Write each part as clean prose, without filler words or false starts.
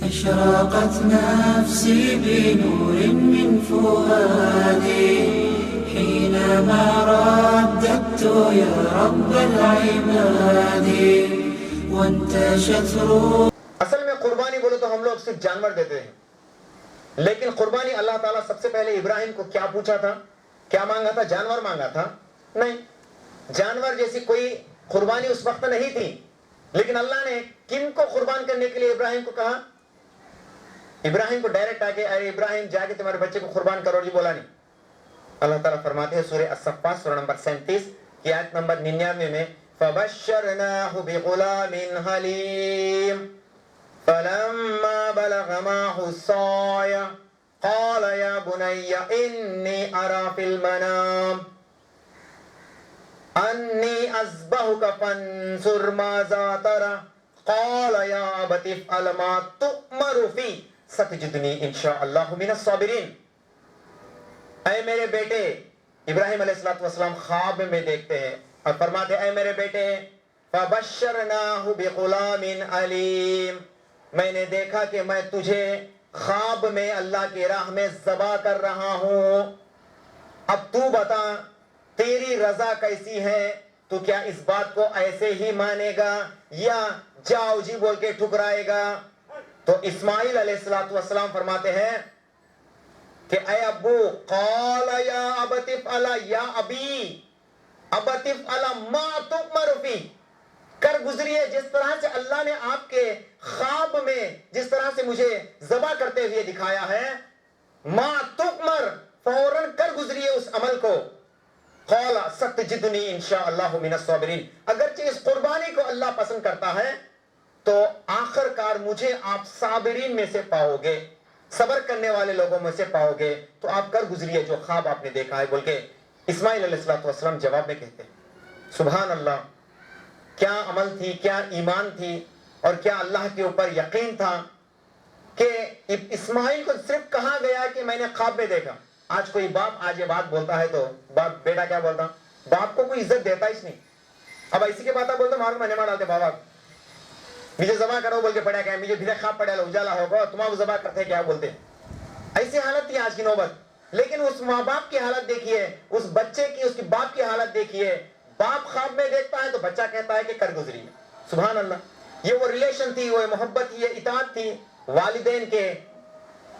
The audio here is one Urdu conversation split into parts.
أشرقت نفسي بنور من فؤادي حينما رددت يا رب العباد وانتشت روحي. اصل میں قربانی بولو تو ہم لوگ صرف جانور دیتے ہیں، لیکن قربانی اللہ تعالیٰ سب سے پہلے ابراہیم کو کیا پوچھا تھا، کیا مانگا تھا؟ جانور مانگا تھا؟ نہیں، جانور جیسی کوئی قربانی اس وقت نہیں تھی، لیکن اللہ نے کن کو قربان کرنے کے لیے ابراہیم کو کہا؟ ابراہیم کو ڈائریکٹ آ کے ارے ابراہیم جا کے تمہارے بچے کو قربان کرو جی بولا نہیں. اللہ تعالیٰ فرماتے ہیں سورہ الصفات سورہ نمبر 37 کی آیت نمبر 99 میں فَبَشَّرْنَاهُ بِغُلَامٍ حَلِيمٍ فَلَمَّا بَلَغَ مَعَهُ السَّعْيَ قَالَ يَا بُنَيَّ إِنِّي أَرَى فِي الْمَنَامِ أَنِّي أَذْبَحُكَ فَانظُرْ مَاذَا تَرَىٰ قَالَ يَا أَبَتِ افْعَلْ مَا تُؤْمَرُ فِي سَتَجِدُنِي إِنْ شَاءَ اللَّهُ مِنَ الصَّابِرِينَ. اے میرے بیٹے، ابراہیم علیہ السلام خواب میں دیکھتے ہیں اور فرماتے ہیں اے میرے بیٹے فَبَشَّرْنَاهُ بِغُلَامٍ عَلِيمٍ، میں نے دیکھا کہ میں تجھے خواب میں اللہ کی راہ میں ذبح کر رہا ہوں، اب تو بتا تیری رضا کیسی ہے، تو کیا اس بات کو ایسے ہی مانے گا یا جاؤ جی بول کے ٹھکرائے گا؟ تو اسماعیل علیہ السلام فرماتے ہیں کہ اے ابو قال یا ابت افعل یا ابی ابت افعل ما تؤمر فی، کر گزریے جس طرح سے اللہ نے آپ کے خواب میں جس طرح سے مجھے ذبح کرتے ہوئے دکھایا ہے، ما تؤمر فوراً کر گزریے اس عمل کو. قال ستجدنی انشاءاللہ من الصابرین، اگرچہ اس قربانی کو اللہ پسند کرتا ہے تو آخر کار مجھے آپ صابرین میں سے پاؤ گے، صبر کرنے والے لوگوں میں سے پاؤ گے، تو آپ کر گزریے جو خواب آپ نے دیکھا ہے بول کے اسماعیل علیہ السلام جواب میں کہتے ہیں. سبحان اللہ، کیا عمل تھی، کیا ایمان تھی اور کیا اللہ کے اوپر یقین تھا کہ اسماعیل کو صرف کہا گیا کہ میں نے خواب میں دیکھا. آج کوئی باپ آج یہ بات بولتا ہے تو باپ بیٹا کیا بولتا؟ باپ کو کوئی عزت دیتا اس نہیں. اب اسی کے بات بولتے مارو میں ڈالتے بابا مجھے ذبح کرو بول کے پڑا گیا، مجھے پھر خواب پڑا اجالا ہوگا تمہارا ذبح کرتے کیا بولتے. ایسی حالت تھی آج کی نوبت. لیکن اس ماں باپ کی حالت دیکھیے، اس بچے کی، اس کی باپ کی حالت دیکھیے. باپ خواب میں دیکھتا ہے تو بچہ کہتا ہے کہ کر گزری. سبحان اللہ، یہ وہ ریلیشن تھی، وہ محبت تھی، یہ اطاعت تھی والدین کے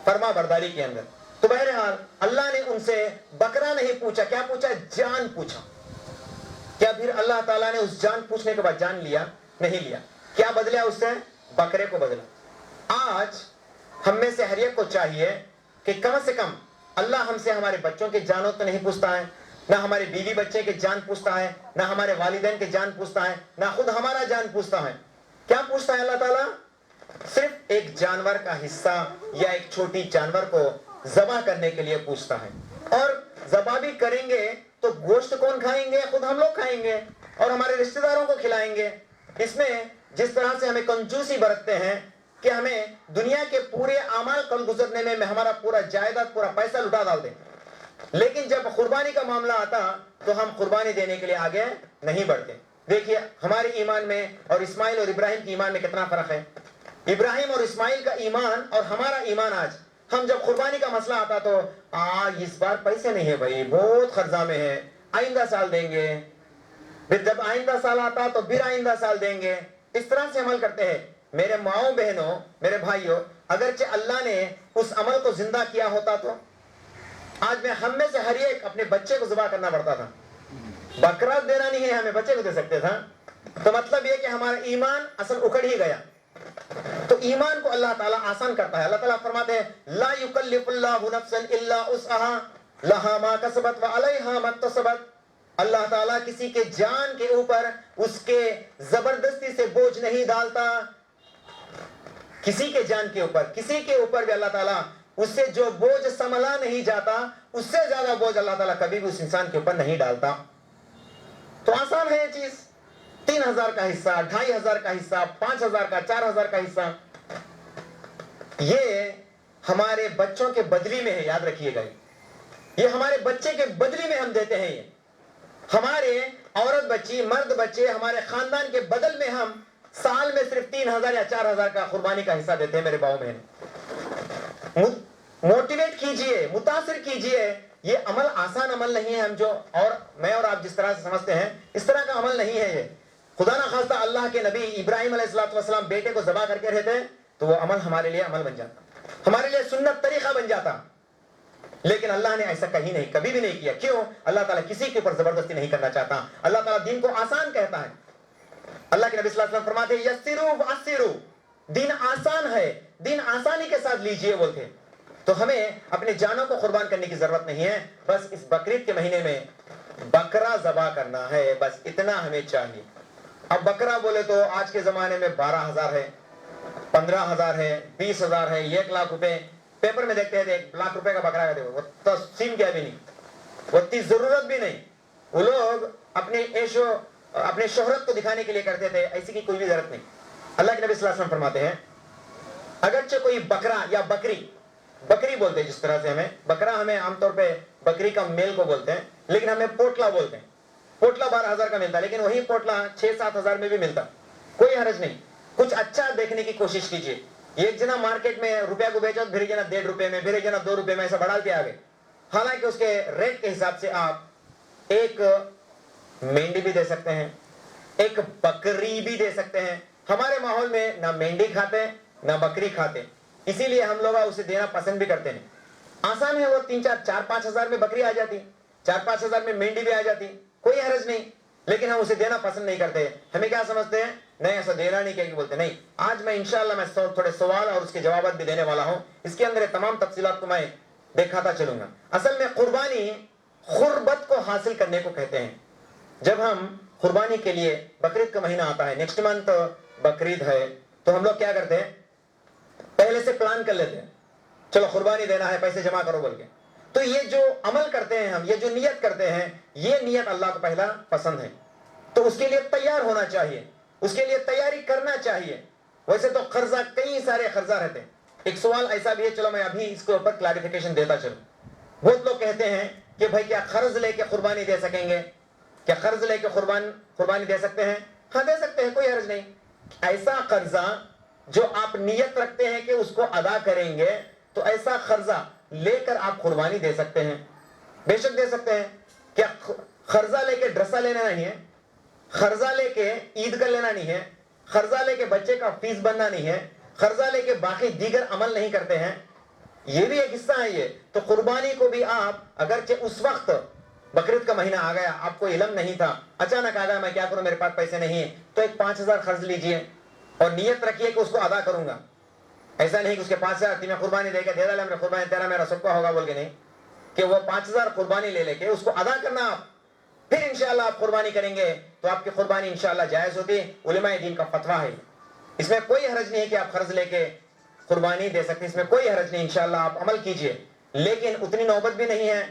فرما برداری کے اندر. تو بہرحال اللہ نے ان سے بکرا نہیں پوچھا، کیا پوچھا؟ جان پوچھا. کیا پھر اللہ تعالیٰ نے اس جان پوچھنے کے بعد جان لیا؟ نہیں لیا. کیا بدلا اس سے؟ بکرے کو بدلا. آج ہم میں سے ہر ایک کو چاہیے کہ کم سے کم اللہ ہم سے ہمارے بچوں کے جانوں تو نہیں پوچھتا ہے، نہ ہمارے بیوی بچے کے جان پوچھتا ہے، نہ ہمارے والدین کے جان پوچھتا ہے، نہ خود ہمارا جان پوچھتا ہے. کیا پوچھتا ہے اللہ تعالیٰ؟ صرف ایک جانور کا حصہ یا ایک چھوٹی جانور کو ذبح کرنے کے لیے پوچھتا ہے. اور ذبح بھی کریں گے تو گوشت کون کھائیں گے؟ خود ہم لوگ کھائیں گے اور ہمارے رشتہ داروں کو کھلائیں گے. اس میں جس طرح سے ہمیں کنجوسی برتتے ہیں کہ ہمیں دنیا کے پورے اعمال کل گزرنے میں ہمارا پورا جائیداد پورا پیسہ لٹا ڈال دیں، لیکن جب قربانی کا معاملہ آتا تو ہم قربانی دینے کے لیے آگے نہیں بڑھتے. دیکھیے ہمارے ایمان میں اور اسماعیل اور ابراہیم کے ایمان میں کتنا فرق ہے. ابراہیم اور اسماعیل کا ایمان اور ہمارا ایمان. آج ہم جب قربانی کا مسئلہ آتا تو آج اس بار پیسے نہیں ہے بھائی، بہت قرضہ میں ہے، آئندہ سال دیں گے. پھر جب آئندہ سال آتا تو پھر آئندہ سال دیں گے. اس طرح سے عمل کرتے ہیں. میرے ماؤں بہنوں، میرے بھائیوں، اگرچہ اللہ نے اس عمل کو زندہ کیا ہوتا تو آج میں ہم میں سے ہر ایک اپنے بچے کو ذبح کرنا پڑتا تھا. بکرا دینا نہیں ہے ہمیں، بچے کو دے سکتے تھا. تو مطلب یہ کہ ہمارا ایمان اصل اکھڑ ہی گیا. تو ایمان کو اللہ تعالیٰ آسان کرتا ہے. اللہ تعالیٰ فرماتے ہیں لا یکلف اللہ نفسا الا وسعها لها ما کسبت وعلیہا ما اکتسبت. اللہ تعالیٰ کسی کے جان کے اوپر اس کے زبردستی سے بوجھ نہیں ڈالتا. کسی کے جان کے اوپر، کسی کے اوپر بھی اللہ تعالیٰ اس سے جو بوجھ سنبھلا نہیں جاتا اس سے زیادہ بوجھ اللہ تعالیٰ کبھی بھی اس انسان کے اوپر نہیں ڈالتا. تو آسان ہے یہ چیز. 3000 کا حصہ، 2500 کا حصہ، 5000 کا، 4000 کا حصہ، یہ ہمارے بچوں کے بدلی میں ہے. یاد رکھیے گا، یہ ہمارے بچے کے بدلی میں ہم دیتے ہیں. یہ ہمارے عورت بچی، مرد بچے، ہمارے خاندان کے بدل میں ہم سال میں صرف 3,000 یا 4,000 کا قربانی کا حصہ دیتے ہیں میرے باؤ بہن. موٹیویٹ کیجئے, متاثر کیجئے. یہ عمل آسان عمل نہیں ہے. ہم جو میں اور آپ جس طرح سے سمجھتے ہیں اس طرح کا عمل نہیں ہے. یہ خدا نہ خواستہ اللہ کے نبی ابراہیم علیہ السلام بیٹے کو ذبح کر کے رہتے تو وہ عمل ہمارے لیے عمل بن جاتا, ہمارے لیے سنت طریقہ بن جاتا. لیکن اللہ نے ایسا کہیں نہیں, کبھی بھی نہیں کیا. کیوں؟ اللہ تعالیٰ کسی کے اوپر زبردستی نہیں کرنا چاہتا. اللہ تعالیٰ دین کو آسان کہتا ہے. اللہ کے نبی صلی اللہ علیہ وسلم فرماتے ہیں یسروا وعسروا, دین آسان ہے, دین آسانی کے ساتھ لیجئے بولتے. تو ہمیں اپنے جانوں کو قربان کرنے کی ضرورت نہیں ہے. بس اس بقرعید کے مہینے میں بکرا ذبح کرنا ہے, بس اتنا ہمیں چاہیے. اب بکرا بولے تو آج کے زمانے میں 12,000 ہے, 15,000 ہے, 20,000 ہے, 1,00,000 روپے. پیپر میں دیکھتے ہیں 1,00,000 روپے کا بکرا کا, وہ تقسیم کیا بھی نہیں, وہ اتنی ضرورت بھی نہیں. وہ لوگ اپنے شہرت کو دکھانے کے لیے کرتے تھے, ایسی کی کوئی بھی ضرورت نہیں. اللہ کے نبی صلی اللہ علیہ وسلم فرماتے ہیں اگرچہ کوئی بکرا یا بکری بولتے ہیں, جس طرح سے ہمیں بکرا, ہمیں عام طور پہ بکری کا میل کو بولتے ہیں, لیکن ہمیں پوٹلا بولتے ہیں. پوٹلا 12,000 کا ملتا, لیکن وہی پوٹلا 6-7 ہزار میں بھی ملتا, کوئی حرج نہیں. کچھ اچھا دیکھنے کی کوشش کیجیے. ایک جنا مارکیٹ میں روپیہ کو بیچا, پھر ایک جنا 1.5 روپے میں, پھر ایک جنا 2 روپے میں, ایسا بڑھا کے آگے. حالانکہ اس کے ریٹ کے حساب سے آپ ایک مینڈی بھی دے سکتے ہیں, ایک بکری بھی دے سکتے ہیں. ہمارے ماحول میں نہ مینڈی کھاتے نہ بکری کھاتے, اسی لیے ہم لوگ اسے دینا پسند بھی کرتے ہیں. آسان ہے, وہ 3-4-5 ہزار میں بکری آ جاتی, 4-5 ہزار میں مینڈی بھی آ جاتی, کوئی حرج نہیں. لیکن ہم اسے دینا پسند نہیں کرتے. ہمیں کیا سمجھتے ہیں, نہیں ایسا دینا نہیں, کہ بولتے نہیں. آج میں انشاءاللہ میں تھوڑے سوال اور اس کے جوابات بھی دینے والا ہوں. اس کے اندر تمام تفصیلات کو میں دکھاتا چلوں گا. اصل میں قربانی قربت کو حاصل کرنے کو کہتے ہیں. جب ہم قربانی کے لیے, بقرعید کا مہینہ آتا ہے, نیکسٹ منتھ بقرعید ہے, تو ہم لوگ کیا کرتے ہیں, پہلے سے پلان کر لیتے ہیں, چلو قربانی دینا ہے, پیسے جمع کرو بول کے. تو یہ جو عمل کرتے ہیں ہم, یہ جو نیت کرتے ہیں, یہ نیت اللہ کو پہلا پسند ہے. تو اس کے لیے تیار ہونا چاہیے, اس کے لیے تیاری کرنا چاہیے. ویسے تو قرضہ, کئی سارے قرضہ رہتے ہیں. ایک سوال ایسا بھی ہے, چلو میں ابھی اس کے اوپر کلیریفیکیشن دیتا چلوں. بہت لوگ کہتے ہیں کہ بھائی کیا قرض لے کے قربانی دے سکیں گے, کیا قرض لے کے قربانی دے سکتے ہیں؟ ہاں دے سکتے ہیں, کوئی حرج نہیں. ایسا قرضہ جو آپ نیت رکھتے ہیں کہ اس کو ادا کریں گے, تو ایسا قرضہ لے کر آپ قربانی دے سکتے ہیں, بے شک دے سکتے ہیں. کیا قرضہ لے کے ڈرسا لینا نہیں ہے, قرضہ لے کے عید کر لینا نہیں ہے, قرضہ لے کے بچے کا فیس بننا نہیں ہے, قرضہ لے کے باقی دیگر عمل نہیں کرتے ہیں. یہ بھی ایک حصہ ہے. یہ تو قربانی کو بھی آپ, اگرچہ اس وقت بقرعید کا مہینہ آ گیا, آپ کو علم نہیں تھا, اچانک آ گیا, میں کیا کروں, میرے پاس پیسے نہیں ہیں, تو ایک 5,000 قرض لیجئے اور نیت رکھیے کہ اس کو ادا کروں گا. ایسا نہیں کہ اس کے 5,000 میں قربانی دے کے دے ڈالا, قربانی تیرا میرا سب کا ہوگا بول کے, نہیں. کہ وہ 5,000 قربانی لے کے اس کو ادا کرنا آپ, پھر انشاءاللہ آپ قربانی کریں گے تو آپ کی قربانی انشاءاللہ جائز ہوتی. علماء دین کا فتویٰ ہے, اس میں کوئی حرج نہیں ہے کہ آپ قرض لے کے قربانی دے سکتے, اس میں کوئی حرج نہیں. انشاءاللہ آپ عمل کیجئے, لیکن اتنی نوبت بھی نہیں ہے.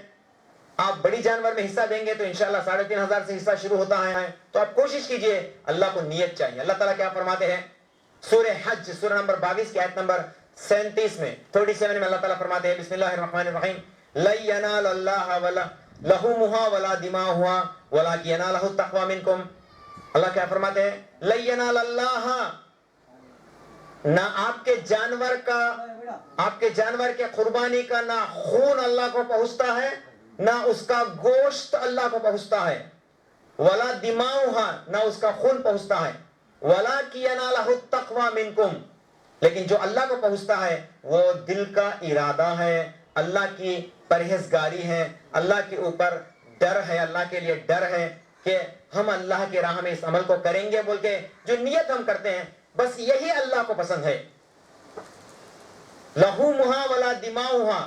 آپ بڑی جانور میں حصہ دیں گے تو انشاءاللہ 3,500 سے حصہ شروع ہوتا ہے. تو آپ کوشش کیجئے, اللہ کو نیت چاہیے. اللہ تعالیٰ کیا فرماتے ہیں, سورہ حج سورہ نمبر 22 کی آیت نمبر 37 میں 37 میں اللہ تعالیٰ فرماتے ہیں بسم اللہ الرحمن الرحیم لَن يَنَالَ اللَّهَ وَلَا لَحُومُهَا وَلَا دِمَاؤُهَا وَلَكِنْ يَنَالُهُ التَّقْوَىٰ مِنكُمْ. اللہ کیا فرماتے ہیں, لَن يَنَالَ اللَّهَ, نہ آپ کے جانور کے قربانی کا نہ خون اللہ کو پہنچتا ہے, نہ اس کا گوشت اللہ کو پہنچتا ہے, وَلَا دِمَاؤُهَا, نہ اس کا خون پہنچتا ہے, وَلَكِنْ يَنَالُهُ التَّقْوَىٰ مِنكُمْ, لیکن جو اللہ کو پہنچتا ہے وہ دل کا ارادہ ہے, اللہ کی پرہیزگاری ہے, اللہ کے اوپر ڈر ہے, اللہ کے لیے ڈر ہے کہ ہم اللہ کے راہ میں اس عمل کو کریں گے بول کے جو نیت ہم کرتے ہیں, بس یہی اللہ کو پسند ہے. لَحُومُهَا وَلَا دِمَاؤُهَا,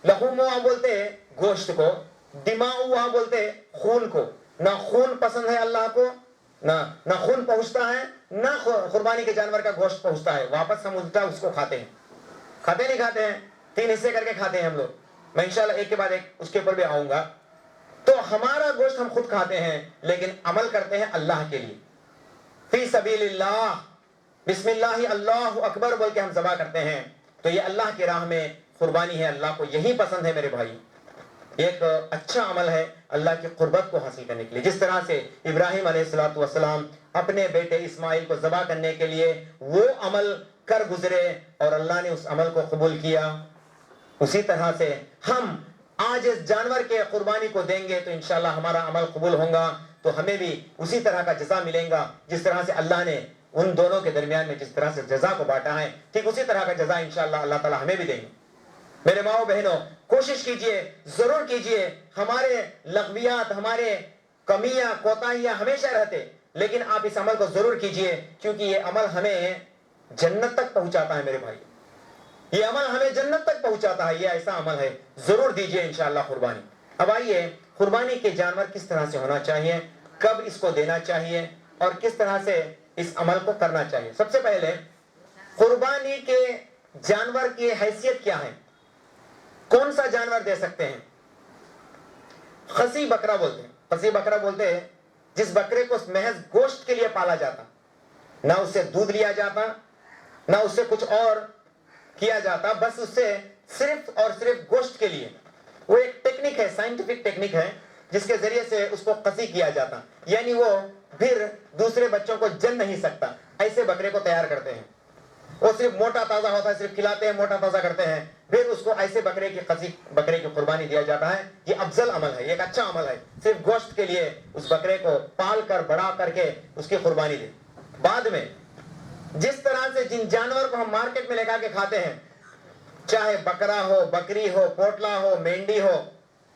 لَحُومُهَا بولتے گوشت کو, دِمَاؤُهَا بولتے خون کو. نہ خون پسند ہے اللہ کو, نہ خون پہنچتا ہے, نہ قربانی کے جانور کا گوشت پہنچتا ہے. واپس ہم الٹا اس کو کھاتے ہیں, نہیں کھاتے ہیں, 3 حصے کر کے کھاتے ہیں ہم لوگ. میں انشاءاللہ ایک کے بعد ایک اس کے اوپر بھی آؤں گا. تو ہمارا گوشت ہم خود کھاتے ہیں, لیکن عمل کرتے ہیں اللہ کے لیے. فی سبیل اللہ, بسم اللہ اللہ اکبر بول کے ہم ذبح کرتے ہیں. تو یہ اللہ کی راہ میں قربانی ہے, اللہ کو یہی پسند ہے میرے بھائی. ایک اچھا عمل ہے, اللہ کی قربت کو حاصل کرنے کے لیے. جس طرح سے ابراہیم علیہ السلام اپنے بیٹے اسماعیل کو ذبح کرنے کے لیے وہ عمل کر گزرے اور اللہ نے اس عمل کو قبول کیا, اسی طرح سے ہم آج اس جانور کے قربانی کو دیں گے تو انشاءاللہ ہمارا عمل قبول ہوگا, تو ہمیں بھی اسی طرح کا جزا ملے گا جس طرح سے اللہ نے ان دونوں کے درمیان میں جس طرح سے جزا کو بانٹا ہے, ٹھیک اسی طرح کا جزا انشاءاللہ اللہ تعالی ہمیں بھی دیں گے. میرے ماؤں بہنوں, کوشش کیجئے, ضرور کیجئے. ہمارے لغویات, ہمارے کمیاں, کوتاہیاں ہمیشہ رہتے, لیکن آپ اس عمل کو ضرور کیجئے, کیونکہ یہ عمل ہمیں جنت تک پہنچاتا ہے. میرے بھائی, یہ عمل ہمیں جنت تک پہنچاتا ہے, یہ ایسا عمل ہے, ضرور دیجئے انشاءاللہ قربانی. اب آئیے, قربانی کے جانور کس طرح سے ہونا چاہیے, کب اس کو دینا چاہیے اور کس طرح سے اس عمل کو کرنا چاہیے. سب سے پہلے قربانی کے جانور کی حیثیت کیا ہے, کون سا جانور دے سکتے ہیں؟ خصی بکرا بولتے ہیں. خصی بکرا بولتے ہیں جس بکرے کو محض گوشت کے لیے پالا جاتا, نہ اس سے دودھ لیا جاتا, نہ اس سے کچھ اور کیا جاتا, بس اس سے صرف اور صرف گوشت کے لیے. وہ ایک ٹیکنک ہے, سائنٹیفک ٹیکنک ہے, جس کے ذریعے سے اس کو قصی کیا جاتا, یعنی وہ پھر دوسرے بچوں کو جن نہیں سکتا, ایسے بکرے کو تیار کرتے ہیں. وہ صرف موٹا تازہ ہوتا ہے, صرف کھلاتے ہیں, موٹا تازہ کرتے ہیں, پھر اس کو ایسے بکرے کی قربانی دیا جاتا ہے. یہ افضل عمل ہے, یہ ایک اچھا عمل ہے. صرف گوشت کے لیے اس بکرے کو پال کر بڑا کر کے اس کی قربانی دے. بعد میں جس طرح سے جن جانور کو ہم مارکیٹ میں لے کر کے کھاتے ہیں, چاہے بکرا ہو, بکری ہو, پوٹلا ہو, مینڈی ہو,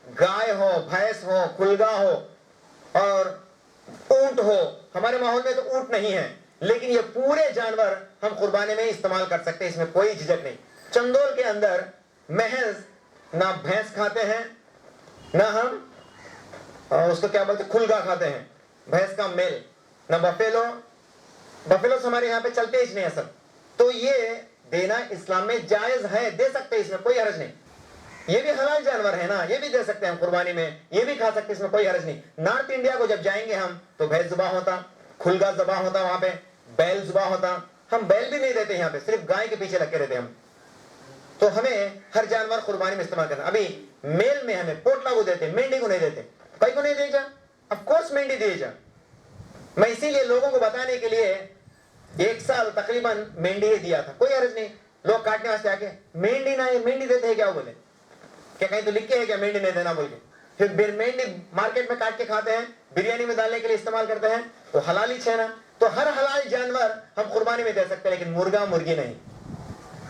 گائے ہو, بھینس ہو, کھلگا ہو اور اونٹ ہو, ہمارے ماحول میں تو اونٹ نہیں ہے, لیکن یہ پورے جانور ہم قربانی میں استعمال کر سکتے ہیں, اس میں کوئی جھجک نہیں. چندول کے اندر محض نہ بھینس کھاتے ہیں, نہ ہم اس کو کیا بولتے ہیں, کھلگا کھاتے ہیں, بھینس کا میل, نہ بفیلو. بفیلوز ہمارے یہاں پہ چلتے ہی نہیں اصل. تو یہ دینا اسلام میں جائز ہے, دے سکتے ہیں, اس میں کوئی حرج نہیں. یہ بھی حلال جانور ہے نا, یہ بھی دے سکتے ہیں ہم قربانی میں, یہ بھی کھا سکتے ہیں, اس میں کوئی حرج نہیں. نارتھ انڈیا کو جب جائیں گے ہم تو بھینس ذبح ہوتا, کھلگا ذبح ہوتا, وہاں پہ بیل ذبح ہوتا. ہم بیل بھی نہیں دیتے یہاں پہ, صرف گائے کے پیچھے لگ کے رہتے ہم. تو ہمیں ہر جانور قربانی میں استعمال کرنا. ابھی میل میں ہمیں پوٹلا کو دیتے, مینڈی کو نہیں دیتے. کئی کو نہیں دے جا, آف کورس مینڈی دے جا. میں اسی لیے لوگوں کو بتانے کے لیے 1 سال تقریباً مینڈی ہی دیا تھا, کوئی حرج نہیں. لوگ کاٹنے واسطے آ کے مینڈی نہ, مینڈی دیتے ہیں کیا, بولے کیا کہیں تو لکھ کے ہے کیا مینڈی نہیں دینا بول کے. پھر مینڈی مارکیٹ میں کاٹ کے کھاتے ہیں, بریانی میں ڈالنے کے لیے استعمال کرتے ہیں, تو حلال ہی ہے نا. تو ہر حلال جانور ہم قربانی میں دے سکتے ہیں, لیکن مرغا مرغی نہیں.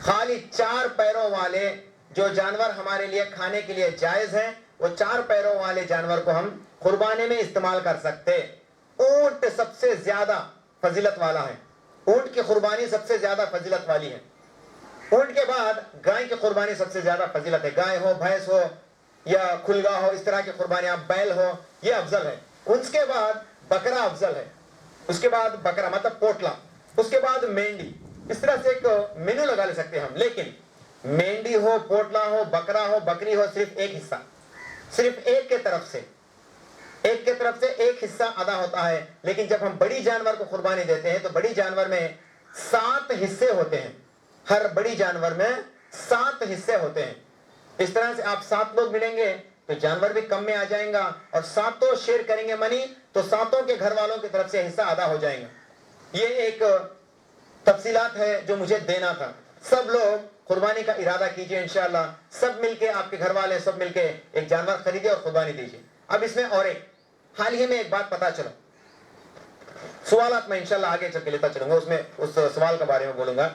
خالی 4 پیروں والے جو جانور ہمارے لیے کھانے کے لیے جائز ہیں, وہ 4 پیروں والے جانور کو ہم قربانی میں استعمال کر سکتے. اونٹ سب سے زیادہ فضیلت والا ہے, اونٹ کی قربانی سب سے زیادہ فضیلت والی ہے. اونٹ کے بعد گائے کی قربانی سب سے زیادہ فضیلت ہے. گائے ہو, بھینس ہو یا کھلگا ہو, اس طرح کی قربانیاں, بیل ہو, یہ افضل ہے. اس کے بعد بکرا افضل ہے, اس کے بعد بکرا مطلب پوٹلا, اس کے بعد مینڈی. اس طرح سے ایک مینو لگا لے سکتے ہیں ہم. لیکن مینڈی ہو, پوٹلا ہو, بکرا ہو, بکری ہو, صرف ایک حصہ, صرف ایک کے طرف سے ایک حصہ ادا ہوتا ہے. لیکن جب ہم بڑی جانور کو قربانی دیتے ہیں تو بڑی جانور میں 7 حصے ہوتے ہیں. ہر بڑی جانور میں 7 حصے ہوتے ہیں. اس طرح سے آپ 7 لوگ ملیں گے تو جانور بھی کم میں آ جائیں گا, اور 7 شیئر کریں گے منی, تو 7 کے گھر والوں کی طرف سے حصہ ادا ہو جائیں گا. یہ ایک تفصیلات ہے جو مجھے دینا تھا. سب لوگ قربانی کا ارادہ کیجئے انشاءاللہ, سب مل کے, آپ کے گھر والے سب مل کے ایک جانور خریدے اور قربانی دیجئے. اب اس میں اور ایک حال ہی میں ایک بات پتا چلا, سوالات میں انشاءاللہ آگے چل کے لیتا چلوں گا, اس میں اس سوال کے بارے میں بولوں گا.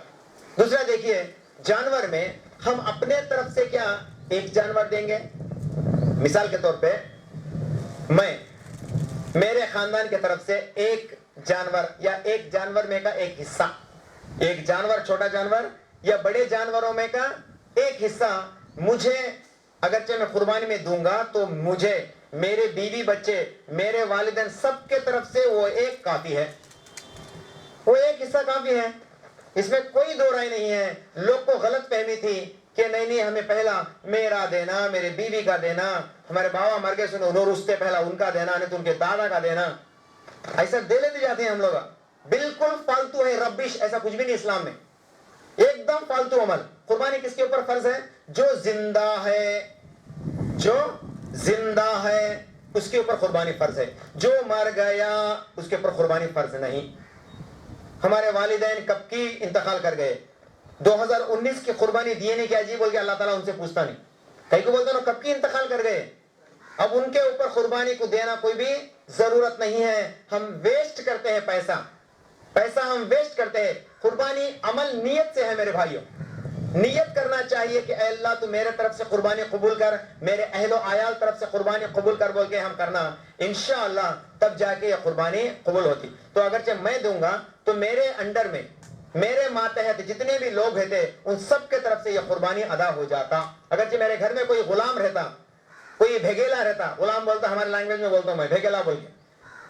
دوسرا دیکھیے, جانور میں ہم اپنے طرف سے کیا ایک جانور دیں گے. مثال کے طور پہ میں میرے خاندان کی طرف سے ایک جانور یا ایک جانور میں کا ایک حصہ, ایک جانور, چھوٹا جانور یا بڑے جانوروں میں کا ایک حصہ مجھے, اگرچہ میں قربانی میں دوں گا تو مجھے, میرے بیوی بچے, میرے والدین, سب کے طرف سے وہ ایک کافی ہے, وہ ایک حصہ کافی ہے. اس میں کوئی دو رائے نہیں ہے. لوگ کو غلط فہمی تھی کہ نہیں ہمیں پہلا میرا دینا, میرے بیوی کا دینا, ہمارے بابا مر گئے سنو انہوں رستے پہلا ان کا دینا, نہیں تو ان کے دادا کا دینا, ایسا دے لیتے جاتے ہیں ہم لوگ. بالکل فالتو ہے, ربش, ایسا کچھ بھی نہیں اسلام میں, ایک دم فالتو عمل. قربانی کس کے اوپر فرض ہے؟ جو زندہ ہے, جو زندہ ہے, اس کے اوپر قربانی فرض ہے. جو مر گیا اس کے اوپر قربانی فرض نہیں. ہمارے والدین کب کی انتقال کر گئے, 2019 کی قربانی دیے نہیں کیا جی بول کے اللہ تعالیٰ ان سے پوچھتا نہیں. کئی کو بولتے نا کب کی انتقال کر گئے, اب ان کے اوپر قربانی کو دینا کوئی بھی ضرورت نہیں ہے. ہم ویسٹ کرتے ہیں پیسہ ہم ویسٹ کرتے ہیں. قربانی عمل نیت سے ہے میرے بھائیوں. نیت کرنا چاہیے کہ اے اللہ تو میرے طرف سے قربانی قبول کر, میرے اہل و عیال طرف سے قربانی قبول کر بول کے ہم کرنا, انشاءاللہ تب جا کے یہ قربانی قبول ہوتی. تو اگرچہ میں دوں گا تو میرے انڈر میں میرے ماتحت جتنے بھی لوگ رہتے ان سب کے طرف سے یہ قربانی ادا ہو جاتا. اگرچہ میرے گھر میں کوئی غلام رہتا, کوئی بھیگیلا رہتا, غلام بولتا ہمارے لینگویج میں بولتا ہوں میں بھیگیلا بول کے,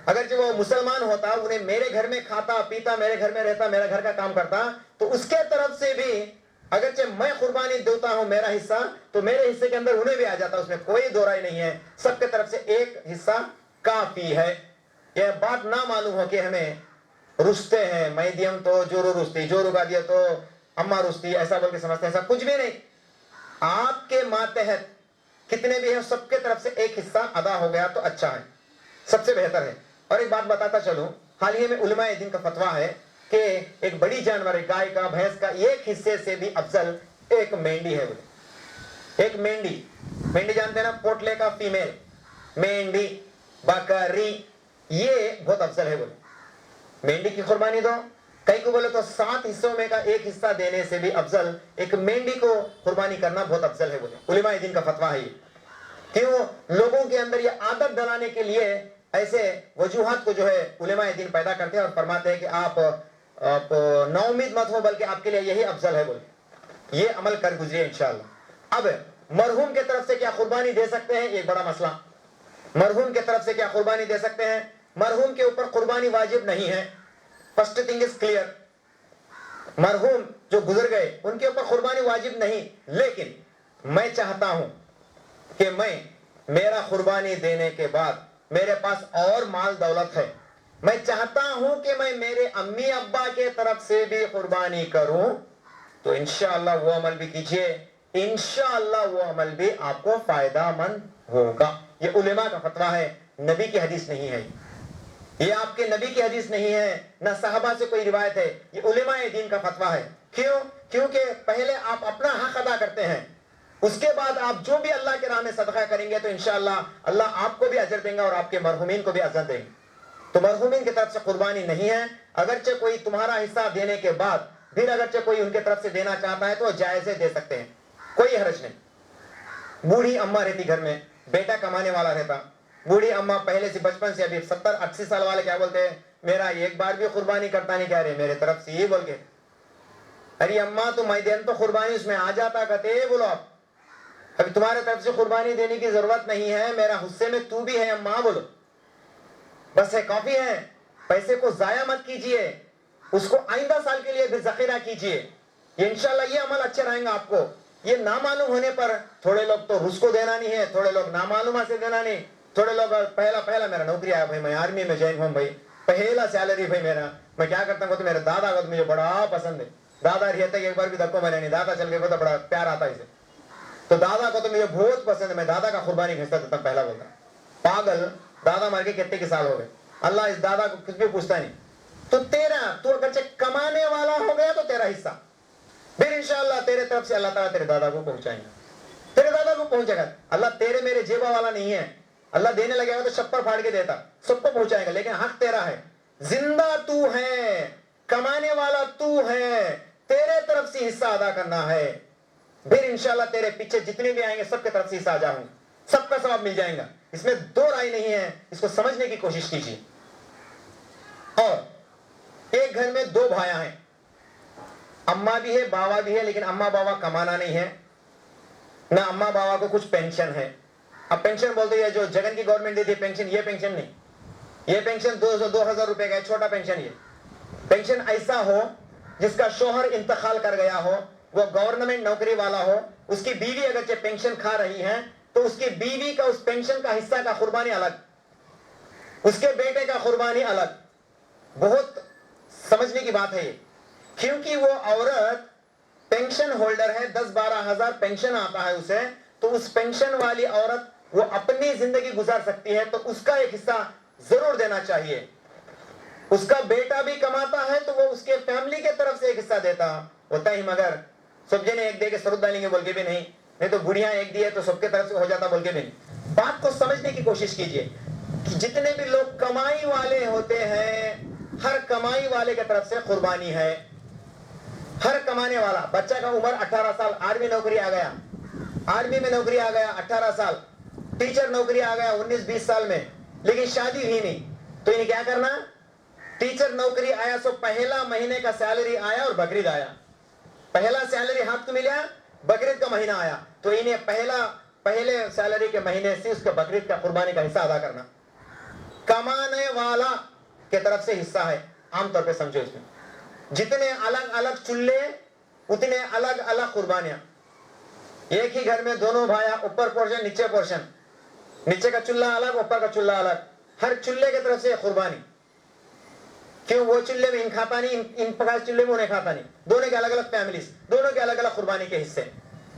اگرچہ وہ مسلمان ہوتا, انہیں میرے گھر میں کھاتا پیتا, میرے گھر میں رہتا, میرا گھر کا کام کرتا, تو اس کے طرف سے بھی اگرچہ میں قربانی دیتا ہوں میرا حصہ, تو میرے حصے کے اندر انہیں بھی آ جاتا, اس میں کوئی دو رائے نہیں ہے. سب کے طرف سے ایک حصہ کافی ہے. یہ بات نہ معلوم ہو کہ ہمیں رستے ہیں, میں دیم تو جورو رستی, جو رکا دیا تو اما رستی, ایسا بول کے سمجھتے ہیں. ایسا کچھ بھی نہیں. آپ کے ماتحت کتنے بھی ہیں سب کے طرف سے ایک حصہ ادا ہو گیا تو اچھا ہے, سب سے بہتر ہے. اور ایک بات بتاتا چلوں, حال ہی میں علماء دین کا فتویٰ ہے کہ ایک بڑی جانور ہے, گائے کا بھینس کا, ایک حصے سے بھی افضل ایک مینڈی ہے. ایک مینڈی جانتے ہیں نا, پوٹلے کا فیمیل مینڈی, بکری, یہ بہت افضل ہے. بولے مینڈی کی قربانی دو. کئی کو بولے تو 7 حصوں میں کا ایک حصہ دینے سے بھی افضل ایک مینڈی کو قربانی کرنا بہت افضل ہے. بولے علماء دین کا فتویٰ ہے. کیوں لوگوں کے اندر یہ عادت ڈلانے کے لیے ایسے وجوہات کو جو ہے علماء دین پیدا کرتے ہیں اور فرماتے ہیں کہ آپ نا امید مت ہو بلکہ آپ کے لیے یہی افضل ہے. بولے یہ عمل کر گزریے انشاءاللہ. اب مرحوم کے طرف سے کیا قربانی دے سکتے ہیں, یہ بڑا مسئلہ. مرحوم کے طرف سے کیا قربانی دے سکتے ہیں؟ مرحوم کے اوپر قربانی واجب نہیں ہے. فرسٹ تھنگ از کلیئر, مرحوم جو گزر گئے ان کے اوپر قربانی واجب نہیں. لیکن میں چاہتا ہوں کہ میرا قربانی دینے کے بعد میرے پاس اور مال دولت ہے, میں چاہتا ہوں کہ میں میرے امی ابا کے طرف سے بھی قربانی کروں, تو انشاءاللہ وہ عمل بھی کیجئے, انشاءاللہ وہ عمل بھی آپ کو فائدہ مند ہوگا. یہ علماء کا فتویٰ ہے, نبی کی حدیث نہیں ہے. یہ آپ کے نبی کی حدیث نہیں ہے, نہ صحابہ سے کوئی روایت ہے, یہ علماء دین کا فتویٰ ہے. کیوں؟ کیونکہ پہلے آپ اپنا حق ادا کرتے ہیں, اس کے بعد آپ جو بھی اللہ کے راہ میں صدقہ کریں گے تو انشاءاللہ اللہ آپ کو بھی اجر دیں گا اور آپ کے مرحومین کو بھی اجر دیں گے. تو مرحومین کی طرف سے قربانی نہیں ہے. اگرچہ کوئی تمہارا حصہ دینے کے بعد پھر اگرچہ کوئی ان کے طرف سے دینا چاہتا ہے تو جائزے دے سکتے ہیں, کوئی حرج نہیں. بوڑھی اماں رہتی گھر میں, بیٹا کمانے والا رہتا, بوڑھی اماں پہلے سے بچپن سے ابھی 70-80 سال والے کیا بولتے ہیں, میرا ایک بار بھی قربانی کرتا نہیں, کہہ رہے میرے طرف سے یہ بول کے, ارے اماں تو میں دین تو قربانی اس میں آ جاتا کہتے بولو آپ, ابھی تمہارے طرف سے قربانی دینے کی ضرورت نہیں ہے, میرا حصے میں تو بھی ہے اماں, بولو بس ہے کافی ہے. پیسے کو ضائع مت کیجئے, اس کو آئندہ سال کے لیے بھی ذخیرہ کیجئے. یہ انشاءاللہ یہ عمل اچھے رہیں گا آپ کو. یہ نامعلوم ہونے پر تھوڑے لوگ تو رس کو دینا نہیں ہے, تھوڑے لوگ نامعلومہ سے دینا نہیں, تھوڑے لوگ پہلا میرا نوکری آیا بھائی, میں آرمی میں جوائن ہوں بھائی, پہلا سیلری بھائی میرا, میں کیا کرتا ہوں تو میرے دادا کو مجھے بڑا پسند ہے. دادا رہتا ہے ایک بار بھی دھکو میں نہیں, دادا چل گئے تو بڑا پیار آتا ہے اسے, تو دادا کو تو مجھے بہت پسند ہے, میں دادا کا قربانی بھیجتا تھا. پہلا بولتا پاگل, دادا مر کے کتنے کے سال ہو گئے, اللہ اس دادا کو کچھ بھی پوچھتا نہیں. تو تو اگرچہ کمانے والا ہو گیا تو تیرا حصہ پھر انشاءاللہ تیرے طرف سے اللہ تعالیٰ تیرے دادا کو پہنچائیں گا, تیرے دادا کو پہنچے گا. اللہ تیرے میرے جیبا والا نہیں ہے, اللہ دینے لگے گا تو چھپر پھاڑ کے دیتا, سب کو پہنچائے گا, لیکن حق تیرا ہے. زندہ تو ہے, کمانے والا تو ہے, تیرے طرف سے حصہ ادا کرنا ہے. پھر انشاءاللہ تیرے پیچھے جتنے بھی آئیں گے سب کے طرف سے حصہ آ جاؤں گا, سب کا ثواب مل جائے گا. اس میں دو رائے نہیں ہے, اس کو سمجھنے کی کوشش کیجیے. اور ایک گھر میں 2 بھائیاں ہیں, اماں بھی ہے باوا بھی ہے, لیکن اماں باوا کمانا نہیں ہے, نہ اماں باوا کو کچھ پینشن ہے. اب پینشن بولتے ہیں جو جگن کی گورنمنٹ دیتی ہے پینشن, یہ پینشن نہیں, یہ پینشن 2,000 روپے کا ہے, چھوٹا پینشن. یہ پینشن ایسا ہو جس کا شوہر انتقال کر گیا ہو, وہ گورنمنٹ نوکری والا ہو, اس کی بیوی اگرچہ پینشن کھا رہی ہے تو اس کی بیوی کا اس پینشن کا حصہ کا قربانی الگ, اس کے بیٹے کا قربانی الگ. بہت سمجھنے کی بات ہے یہ, کیونکہ وہ عورت پینشن ہولڈر ہے, 10-12 ہزار پینشن آتا ہے اسے, تو اس پینشن والی عورت وہ اپنی زندگی گزار سکتی ہے تو اس کا ایک حصہ ضرور دینا چاہیے. اس کا بیٹا بھی کماتا ہے تو وہ اس کے فیملی کے طرف سے ایک حصہ دیتا ہوتا ہی, مگر سب جنے ایک دے کے سرود ڈالیں گے بول کے بھی نہیں تو بڑھیاں ایک دی ہے تو سب کے طرف سے ہو جاتا بول کے بھی نہیں. بات کو سمجھنے کی کوشش کیجئے کہ جتنے بھی لوگ کمائی والے ہوتے ہیں, ہر کمائی والے کی طرف سے قربانی ہے. ہر کمانے والا بچہ کا عمر 18 سال, آرمی نوکری آ گیا, آرمی میں نوکری آ گیا 18 سال, ٹیچر نوکری آ گیا 19-20 سال میں, لیکن شادی ہوئی نہیں, تو انہیں کیا کرنا؟ ٹیچر نوکری آیا سو پہلا مہینے کا سیلری آیا اور بقرعید آیا, پہلا سیلری ہاتھ کو ملا, بقرعید کا مہینہ آیا, تو انہیں پہلے سیلری کے مہینے سے اس کے بقرعید کا قربانی کا حصہ ادا کرنا. کمانے والا کے طرف سے حصہ ہے. عام طور پہ سمجھو اس میں جتنے الگ الگ چولہے اتنے الگ الگ قربانیاں. ایک ہی گھر میں دونوں بھایا, اوپر پورشن نیچے پورشن, نیچے کا چولہا الگ اوپر کا چولہا الگ, ہر چولہے کی طرف سے قربانی. کیوں؟ وہ چولہے میں ان کھاتا نہیں, ان پکاس چولہے میں انہیں کھاتا نہیں, دونوں کے الگ الگ فیملیز, دونوں کے الگ الگ قربانی کے حصے.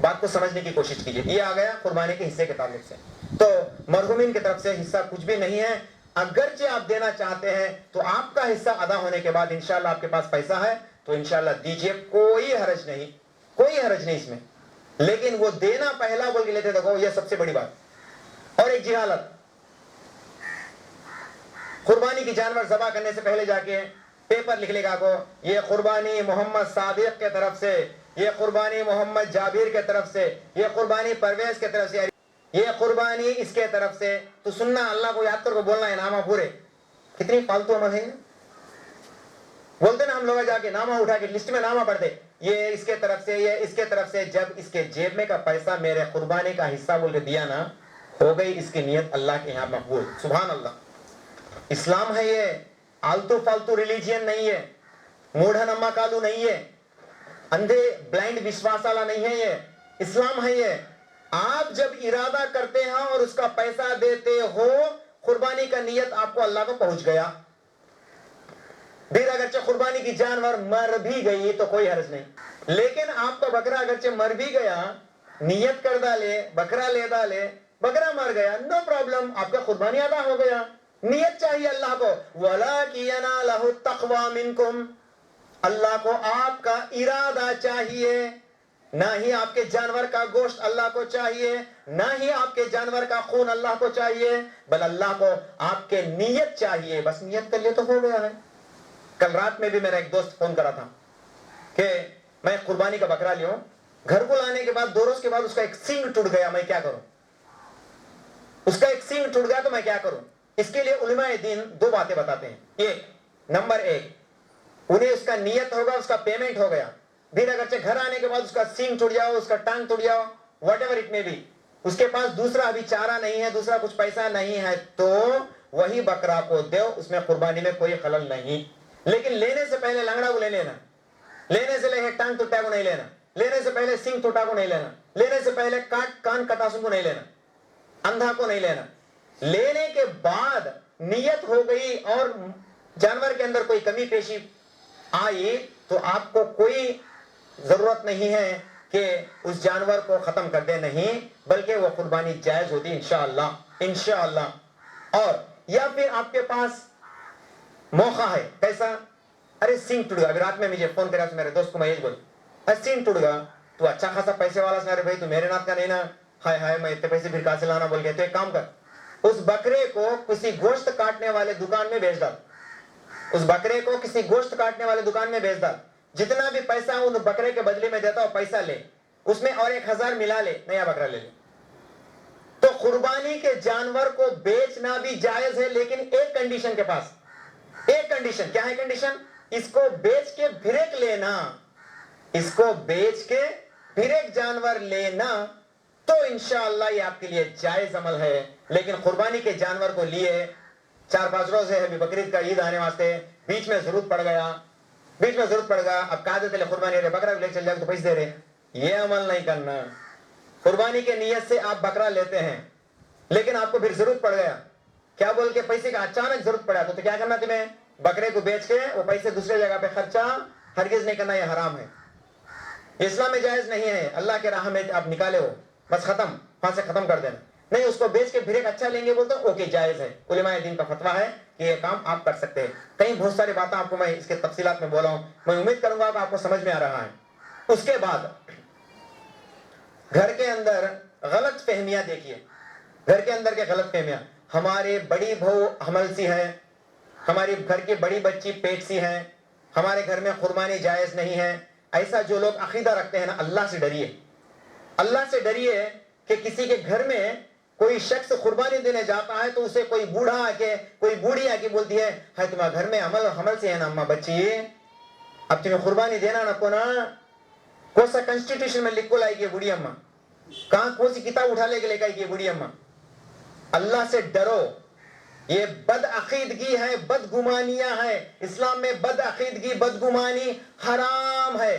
بات کو سمجھنے کی کوشش کیجیے. یہ آ گیا قربانی کے حصے کے تعلق سے. تو مرحومین کی طرف سے حصہ کچھ بھی نہیں ہے. اگرچہ آپ دینا چاہتے ہیں تو آپ کا حصہ ادا ہونے کے بعد انشاءاللہ آپ کے پاس پیسہ ہے تو انشاءاللہ دیجئے, کوئی حرج نہیں, کوئی حرج نہیں اس میں. لیکن وہ دینا پہلا بول کے لیتے دیکھو, یہ سب سے بڑی بات. اور ایک جہالت, قربانی کی جانور ذبح کرنے سے پہلے جا کے پیپر لکھ لے گا کو یہ قربانی محمد صادق کے طرف سے, یہ قربانی محمد جابر کے طرف سے, یہ قربانی پرویز کے طرف سے, یہ قربانی اس کے طرف سے. تو سننا, اللہ کو یاد کر کو بولنا ہے نامہ پورے. کتنی فالتو عمل ہے, بولتے نا ہم لوگ جا کے نامہ اٹھا کے لسٹ میں نامہ پڑھتے, یہ اس کے طرف سے, یہ اس کے طرف سے. جب اس کے جیب میں کا پیسہ میرے قربانی کا حصہ بول کے دیا نا, ہو گئی اس کی نیت اللہ کے یہاں مقبول. سبحان اللہ. اسلام ہے یہ, آلتو فالتو ریلیجین نہیں ہے, موڑھا نما کالو نہیں ہے, اندھے بلائنڈ وشواس والا نہیں ہے یہ. اسلام ہے یہ. آپ جب ارادہ کرتے ہیں اور اس کا پیسہ دیتے ہو, قربانی کا نیت آپ کو اللہ کو پہنچ گیا. پھر اگرچہ قربانی کی جانور مر بھی گئی تو کوئی حرج نہیں, لیکن آپ کا بکرا اگرچہ مر بھی گیا, نیت کر ڈالے, بکرا لے ڈالے, بکرا مر گیا, نو پرابلم, آپ کا قربانی ادا ہو گیا. نیت چاہیے اللہ کو. وَلَكِنْ يَنَالَهُ التَّقْوَى مِنْكُمْ, اللہ کو آپ کا ارادہ چاہیے, نہ ہی آپ کے جانور کا گوشت اللہ کو چاہیے, نہ ہی آپ کے جانور کا خون اللہ کو چاہیے, بل اللہ کو آپ کے نیت چاہیے. بس نیت کر لئے تو ہو گیا ہے. کل رات میں بھی میرا ایک دوست فون کرا تھا کہ میں قربانی کا بکرا لیوں, گھر کو لانے کے بعد 2 روز کے بعد اس کا ایک سینگ ٹوٹ گیا, میں کیا کروں؟ اس کا ایک سینگ ٹوٹ گیا تو میں کیا کروں؟ اس کے لیے علماء دین 2 باتیں بتاتے ہیں. ایک, نمبر 1, انہیں اس کا نیت ہوگا, اس کا پیمنٹ ہو گیا. پھر اگرچہ گھر آنے کے بعد اس کا سینگ ٹوٹ جاؤ, اس کا ٹانگ ٹوٹ جاؤ, واٹ ایور اٹ میں بھی, اس کے پاس دوسرا ابھی چارہ نہیں ہے, دوسرا کچھ پیسہ نہیں ہے, تو وہی بکرا کو دو, اس میں قربانی میں کوئی خلل نہیں. لیکن لینے سے پہلے لنگڑا کو لے لینا, لینے سے پہلے ٹانگ ٹوٹا کو نہیں لینا, لینے سے پہلے سینگ ٹوٹا کو نہیں لینا, لینے سے پہلے کان کٹاسوں کو نہیں لینا, اندھا کو نہیں لینا. لینے کے بعد نیت ہو گئی اور جانور کے اندر کوئی کمی پیشی آئی تو آپ کو کوئی ضرورت نہیں ہے کہ اس جانور کو ختم کر دے, نہیں, بلکہ وہ قربانی جائز ہوتی انشاءاللہ, انشاءاللہ. اور یا پھر آپ کے پاس موقع ہے, کیسا؟ ارے سینگ ٹوٹ گیا, ابھی رات میں مجھے فون کرا میرے دوست کو, میں یہ بول, ارے سینگ ٹوٹ گیا, تو اچھا خاصا پیسے والا سنا, ارے بھائی تو میرے نات کا نہیں نا, ہائے ہائے میں اتنے پیسے پھر کہاں سے لانا بول کے, تو ایک کام کر, اس بکرے کو کسی گوشت کاٹنے والے دکان میں بیچ ڈال, اس بکرے کو کسی گوشت کاٹنے والے دکان میں بیچ ڈال, جتنا بھی پیسہ ان بکرے کے بدلے میں دیتا ہو پیسہ لے, اس میں اور 1000 ملا لے, نیا بکرا لے لے. تو قربانی کے جانور کو بیچنا بھی جائز ہے, لیکن ایک کنڈیشن کے پاس, ایک کنڈیشن. کیا ہے کنڈیشن؟ اس کو بیچ کے پھر ایک لینا, اس کو بیچ کے پھر ایک جانور لینا, تو انشاءاللہ یہ آپ کے لیے جائز عمل ہے. لیکن قربانی کے جانور کو لیے 4-5 روز ہے, ابھی بقرعید کا عید آنے واسطے, بیچ میں ضرورت پڑ گیا, اب کہا دیتے قربانی رہے, بکرا لے چل جائے تو پیسے دے رہے, یہ عمل نہیں کرنا. قربانی کے نیت سے آپ بکرا لیتے ہیں, لیکن آپ کو پھر ضرورت پڑ گیا, کیا بول کے پیسے کا اچانک ضرورت پڑا, تو کیا کرنا تمہیں؟ بکرے کو بیچ کے وہ پیسے دوسرے جگہ پہ خرچہ ہرگز نہیں کرنا, یہ حرام ہے, اسلام میں جائز نہیں ہے. اللہ کے راہ میں آپ نکالے ہو, بس ختم, وہاں سے ختم کر دینا. نہیں اس کو بیچ کے پھر ایک اچھا لیں گے بولتے ہیں اوکے جائز ہے، علماء دین کا فتویٰ ہے کہ یہ کام آپ کر سکتے ہیں. کہیں بہت ساری باتیں آپ کو میں اس کے تفصیلات میں بولا ہوں، میں امید کروں گا کہ آپ کو سمجھ میں آ رہا ہے. اس کے بعد گھر کے اندر غلط فہمیاں دیکھیے، گھر کے اندر کے غلط فہمیاں. ہمارے بڑی بہو حمل سی ہے، ہماری گھر کی بڑی بچی پیٹ سی ہے، ہمارے گھر میں قربانی جائز نہیں ہے. ایسا جو لوگ عقیدہ رکھتے ہیں نا، اللہ سے ڈریے، اللہ سے ڈریے کہ کسی کے گھر میں کوئی شخص قربانی دینے جاتا ہے تو اسے کوئی بوڑھا آ کے کوئی بوڑھی آ کے بولتی ہے ہائی تمہارے گھر میں حمل سے ہے نا اماں بچی، اب تمہیں قربانی دینا نہ کو نا. کون سا کنسٹیٹیوشن میں لکھ کو لائے گی بوڑھی اماں؟ کہاں کون سی کتاب اٹھا لے کے لے کے آئے گی بوڑھی اماں؟ اللہ سے ڈرو. یہ بد عقیدگی ہے، بدگمانیاں ہیں. اسلام میں بد عقیدگی بدگمانی حرام ہے.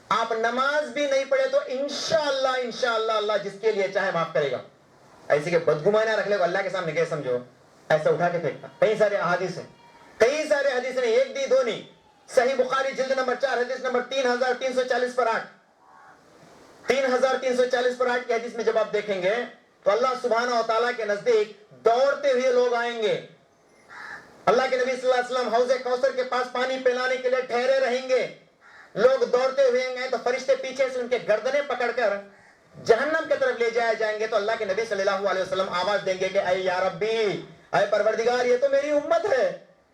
آپ نماز بھی نہیں پڑھے تو انشاءاللہ اللہ جس کے لیے چاہے معاف کرے گا. ایسے کہ بدگمانیاں رکھ لے کو اللہ کے سامنے کیسے سمجھو؟ ایسا اٹھا کے پھینکتا. کئی سارے احادیث ہیں، کئی سارے حدیث ہیں، ایک دی دو نہیں. صحیح بخاری جلد نمبر 4 حدیث نمبر 3340 پر 8، 3340 پر 8 کی حدیث میں جب آپ دیکھیں گے تو اللہ سبحانہ و تعالیٰ کے نزدیک دوڑتے ہوئے لوگ آئیں گے. اللہ کے نبی صلی اللہ علیہ وسلم حوض کوثر کے پاس پانی پلانے کے لیے ٹھہرے رہیں گے. لوگ دوڑتے ہوئے گئے تو فرشتے پیچھے سے ان کے گردنیں پکڑ کر جہنم کی طرف لے جائے جائیں گے. تو اللہ کے نبی صلی اللہ علیہ وسلم آواز دیں گے کہ اے یا ربی، اے پروردگار، یہ تو میری امت ہے،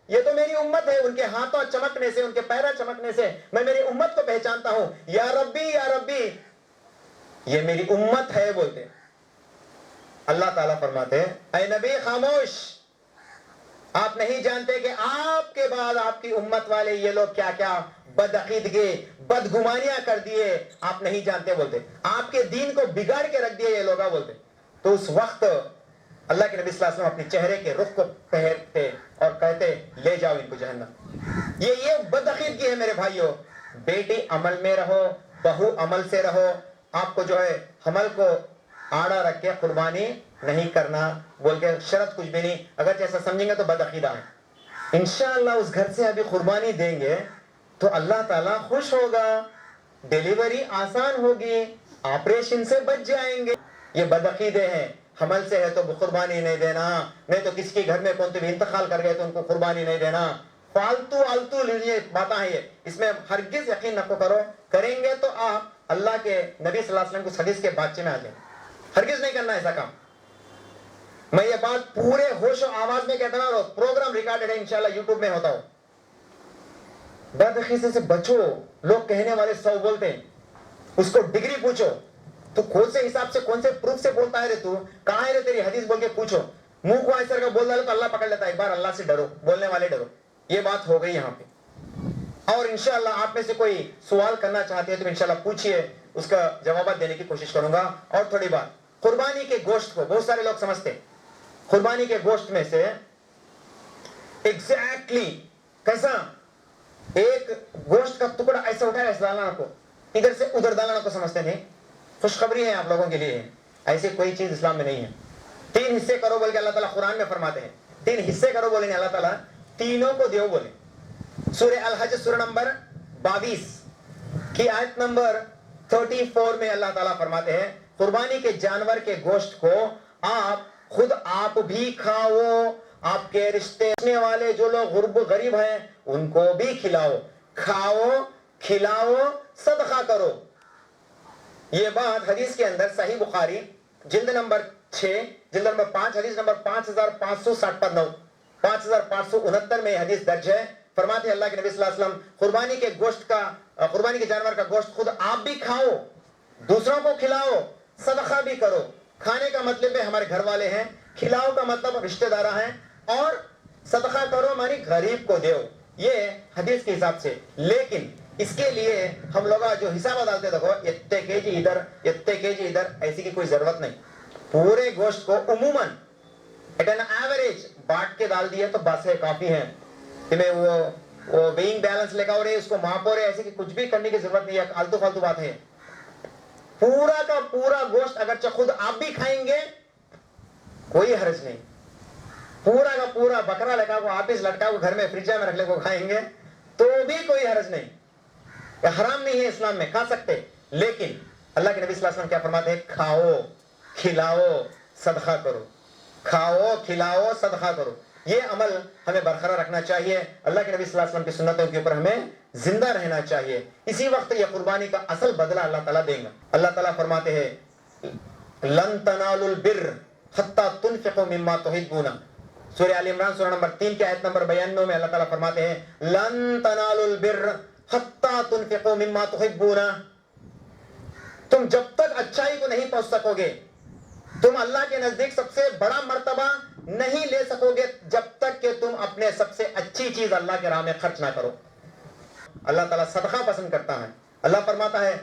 یہ تو میری امت ہے. ان کے ہاتھوں چمکنے سے، ان کے پیروں چمکنے سے میں میری امت کو پہچانتا ہوں. یا ربی یا ربی، یہ میری امت ہے بولتے. اللہ تعالیٰ فرماتے ہیں اے نبی خاموش، آپ نہیں جانتے کہ آپ کے بعد آپ کی امت والے یہ لوگ کیا کیا بدعقیدگی بدگمانیاں کر دیے، آپ نہیں جانتے بولتے. آپ کے دین کو بگاڑ کے رکھ دیے یہ لوگ بولتے. تو اس وقت اللہ کے نبی صلی اللہ علیہ وسلم اپنے چہرے کے رخ کو پہرتے اور کہتے لے جاؤ ان کو جہنم. یہ بدعقیدگی ہے میرے بھائیوں. بیٹی عمل میں رہو، بہو عمل سے رہو. آپ کو جو ہے حمل کو آڑا رکھ کے قربانی نہیں کرنا بول کے شرط کچھ بھی نہیں. اگر جیسا سمجھیں گے تو بدعقیدہ ہے. انشاءاللہ اس گھر سے ابھی قربانی دیں گے تو اللہ تعالیٰ خوش ہوگا، ڈیلیوری آسان ہوگی، آپریشن سے بچ جائیں گے. یہ بدعقیدے ہیں. حمل سے ہے تو قربانی نہیں دینا، نہیں تو کسی کے گھر میں کون تو بھی انتقال کر گئے تو ان کو قربانی نہیں دینا. فالتو آلتو لیجیے باتیں ہیں یہ. اس میں ہرگز یقین نہ کرو. کریں گے تو آپ اللہ کے نبی صلی اللہ علیہ وسلم کو حدیث کے بادشاہ میں آ جائیں. ہرگز نہیں کرنا ایسا کام. میں یہ بات پورے ہوش و آواز میں کہتا ہوں، پروگرام ریکارڈڈ ہے، انشاءاللہ یوٹیوب میں ہوتا ہو. بدعقیدے سے بچو. لوگ کہنے والے 100 بولتے ہیں. اس کو ڈگری پوچھو تو کون سے حساب سے کون سے پروف سے بولتا ہے رے تو، کہاں ہے رے تیری حدیث بول کے پوچھو. منہ کو ایسا کا بول ڈالو تو اللہ پکڑ لیتا ہے. ایک بار اللہ سے ڈرو، بولنے والے ڈرو. یہ بات ہو گئی یہاں پہ. اور انشاءاللہ آپ میں سے کوئی سوال کرنا چاہتے ہیں تو انشاءاللہ پوچھئے، اس کا جوابات دینے کی کوشش کروں گا. اور تھوڑی بات قربانی کے گوشت کو بہت سارے لوگ سمجھتے ہیں. قربانی کے گوشت میں سے ایگزیکٹلی کیسا ایک گوشت کا ٹکڑا ایسا اٹھایا ایسا ڈالنا کو، ادھر سے ادھر ڈالنا کو سمجھتے نہیں. خوشخبری ہے آپ لوگوں کے لیے، ایسی کوئی چیز اسلام میں نہیں ہے. 3 حصے کرو بول کے اللہ تعالیٰ قرآن میں فرماتے ہیں. 3 حصے کرو بولیں اللہ تعالیٰ، تینوں کو دیو بولے. سورہ الحج سورہ نمبر 22 کی آیت نمبر 34 میں اللہ تعالیٰ فرماتے ہیں قربانی کے جانور کے گوشت کو آپ خود آپ بھی کھاؤ، آپ کے رشتے والے جو لوگ غریب ہیں ان کو بھی کھلاؤ. کھاؤ، کھلاؤ، صدقہ کرو. یہ بات حدیث کے اندر صحیح بخاری جلد نمبر 6 جلد نمبر 5 حدیث نمبر 5560 پر 9 5569 میں حدیث درج ہے. فرماتے ہیں اللہ کے نبی صلی اللہ علیہ وسلم قربانی کے گوشت کا قربانی کے جانور کا گوشت خود آپ بھی کھاؤ، دوسروں کو کھلاؤ، صدقہ بھی کرو. کھانے کا مطلب ہے ہمارے گھر والے ہیں، کھلاؤ کا مطلب رشتہ دارہ ہیں، اور صدقہ کرو مانی غریب کو دیو. یہ حدیث کے حساب سے. لیکن اس کے لیے ہم لوگ جو حساب ڈالتے دیکھو اتنے کیجی ادھر اتنے کیجی ادھر، ایسی کی کوئی ضرورت نہیں. پورے گوشت کو عموماً ایٹ این ایوریج بانٹ کے ڈال دیا تو بس ہے، کافی ہے. تمہیں وہ ویئنگ بیلنس لے کر اس کو ماپو رہے، ایسی کی کچھ بھی کرنے کی ضرورت نہیں ہے. آلتو فالتو بات ہے. پورا کا پورا گوشت اگرچہ خود آپ بھی کھائیں گے کوئی حرج نہیں. پورا کا پورا بکرا لگا کو آپس لٹکا کو گھر میں فریجہ میں رکھ لے کو کھائیں گے تو بھی کوئی حرج نہیں. حرام نہیں ہے اسلام میں، کھا سکتے. لیکن اللہ کے نبی صلی اللہ علیہ وسلم کیا فرماتے ہیں؟ کھاؤ، کھلاؤ، صدقہ کرو، کھاؤ کھلاؤ صدقہ کرو. یہ عمل ہمیں برقرار رکھنا چاہیے. اللہ کے نبی صلی اللہ علیہ وسلم کی سنتوں کے اوپر ہمیں زندہ رہنا چاہیے. اسی وقت یہ قربانی کا اصل بدلہ اللہ تعالیٰ دیں گا. اللہ تعالیٰ فرماتے ہیں لن تنالوا البر حتی تنفقوا مما تحبون. سورہ آل عمران سورہ نمبر 3 کی آیت نمبر 92 میں اللہ تعالیٰ فرماتے ہیں لن تنالوا البر حتی تنفقوا مما تحبون. تم جب تک اچھائی کو نہیں پہنچ سکو گے، تم اللہ کے نزدیک سب سے بڑا مرتبہ نہیں لے سکو گے جب تک کہ تم اپنے سب سے اچھی چیز اللہ کے راہ میں خرچ نہ کرو. اللہ تعالیٰ صدقہ پسند کرتا ہے. اللہ فرماتا ہے